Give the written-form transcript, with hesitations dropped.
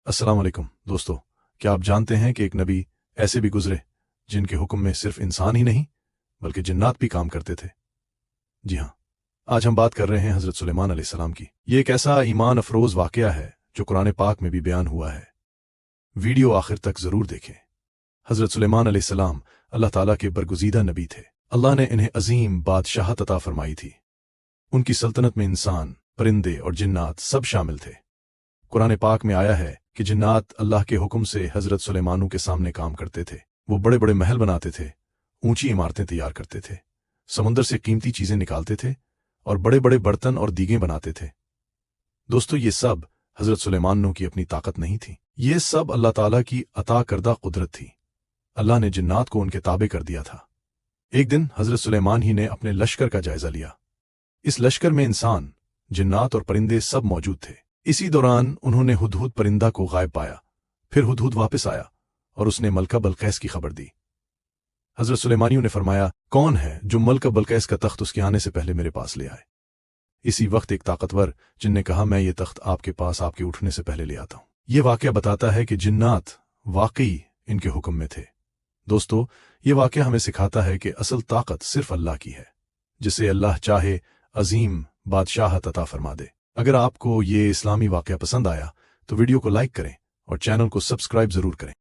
अस्सलाम वालेकुम दोस्तों, क्या आप जानते हैं कि एक नबी ऐसे भी गुजरे जिनके हुक्म में सिर्फ इंसान ही नहीं बल्कि जिन्नात भी काम करते थे। जी हाँ, आज हम बात कर रहे हैं हजरत सुलेमान अलैहिस्सलाम की। ये एक ऐसा ईमान अफरोज वाकया है जो कुरान पाक में भी बयान हुआ है। वीडियो आखिर तक जरूर देखें। हजरत सुलेमान अलैहिस्सलाम अल्लाह ताला के बरगुजीदा नबी थे। अल्लाह ने इन्हें अजीम बादशाहत अता फरमाई थी। उनकी सल्तनत में इंसान, परिंदे और जिन्नात सब शामिल थे। कुरान पाक में आया है कि जिन्नात अल्लाह के हुक्म से हजरत सुलेमानू के सामने काम करते थे। वो बड़े बड़े महल बनाते थे, ऊंची इमारतें तैयार करते थे, समुद्र से कीमती चीजें निकालते थे और बड़े बड़े बर्तन और दीगें बनाते थे। दोस्तों, ये सब हजरत सुलेमानू की अपनी ताकत नहीं थी, ये सब अल्लाह ताला की अता करदा कुदरत थी। अल्लाह ने जिन्नात को उनके ताबे कर दिया था। एक दिन हजरत सुलेमान ही ने अपने लश्कर का जायजा लिया। इस लश्कर में इंसान, जिन्नात और परिंदे सब मौजूद थे। इसी दौरान उन्होंने हुदहुद परिंदा को गायब पाया। फिर हुदहुद वापस आया और उसने मलका बलकैस की खबर दी। हजरत सुलेमानियों ने फरमाया, कौन है जो मलका बलकैस का तख्त उसके आने से पहले मेरे पास ले आए। इसी वक्त एक ताकतवर जिन ने कहा, मैं ये तख्त आपके पास आपके उठने से पहले ले आता हूं। यह वाकया बताता है कि जिन्नात वाकई इनके हुक्म में थे। दोस्तों, ये वाकया हमें सिखाता है कि असल ताकत सिर्फ अल्लाह की है, जिसे अल्लाह चाहे अजीम बादशाहत अता फरमा दे। अगर आपको ये इस्लामी वाकया पसंद आया तो वीडियो को लाइक करें और चैनल को सब्सक्राइब जरूर करें।